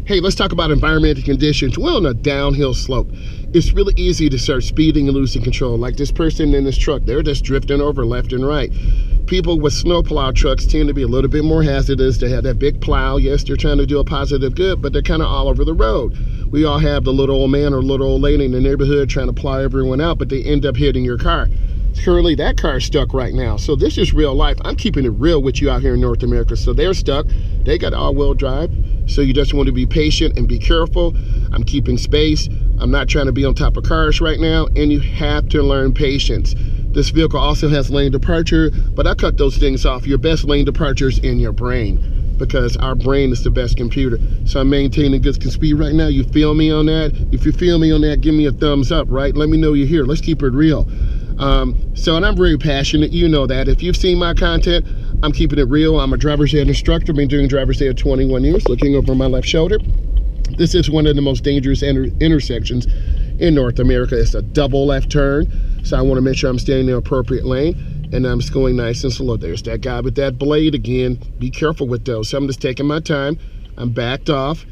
Hey, let's talk about environmental conditions. We're on a downhill slope. It's really easy to start speeding and losing control. Like this person in this truck, they're just drifting over left and right. People with snowplow trucks tend to be a little bit more hazardous. They have that big plow. Yes, they're trying to do a positive good, but they're kind of all over the road. We all have the little old man or little old lady in the neighborhood trying to plow everyone out, but they end up hitting your car. Currently, that car's stuck right now. So this is real life. I'm keeping it real with you out here in North America. So they're stuck. They got all-wheel drive. So you just want to be patient and be careful. I'm keeping space. I'm not trying to be on top of cars right now. And you have to learn patience. This vehicle also has lane departure, but I cut those things off. Your best lane departure is in your brain, because our brain is the best computer. So I'm maintaining good speed right now. You feel me on that? If you feel me on that, give me a thumbs up, right? Let me know you're here. Let's keep it real. And I'm very passionate. You know that. If you've seen my content, I'm keeping it real. I'm a driver's ed instructor. Been doing driver's ed 21 years. Looking over my left shoulder. This is one of the most dangerous intersections in North America. It's a double left turn. So I want to make sure I'm staying in the appropriate lane. And I'm just going nice and slow. There's that guy with that blade again. Be careful with those. So I'm just taking my time. I'm backed off.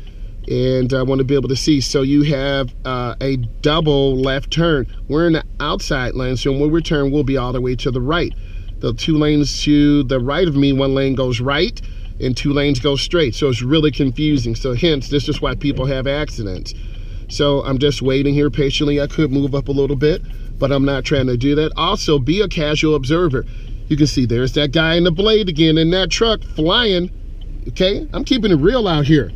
And I want to be able to see. So you have a double left turn. We're in the outside lane, so when we turn, we'll be all the way to the right. The two lanes to the right of me, one lane goes right and two lanes go straight. So it's really confusing. So hence, this is why people have accidents. So I'm just waiting here patiently. I could move up a little bit, but I'm not trying to do that. Also, be a casual observer. You can see there's that guy in the blade again in that truck flying. Okay, I'm keeping it real out here.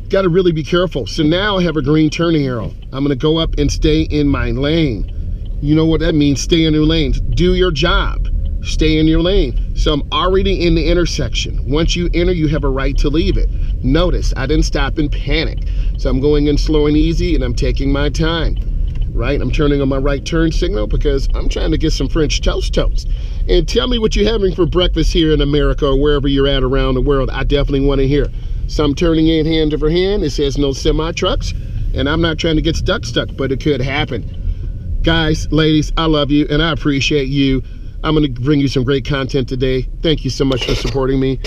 Got to really be careful. So now I have a green turning arrow. I'm going to go up and stay in my lane. You know what that means? Stay in your lane. Do your job. Stay in your lane. So I'm already in the intersection. Once you enter, you have a right to leave it. Notice I didn't stop and panic. So I'm going in slow and easy, and I'm taking my time. Right? I'm turning on my right turn signal because I'm trying to get some French toast. And tell me what you're having for breakfast here in America or wherever you're at around the world. I definitely want to hear. So I'm turning in hand over hand. It says no semi trucks, and I'm not trying to get stuck, but it could happen. Guys, ladies, I love you and I appreciate you. I'm going to bring you some great content today. Thank you so much for supporting me.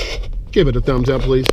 Give it a thumbs up, please.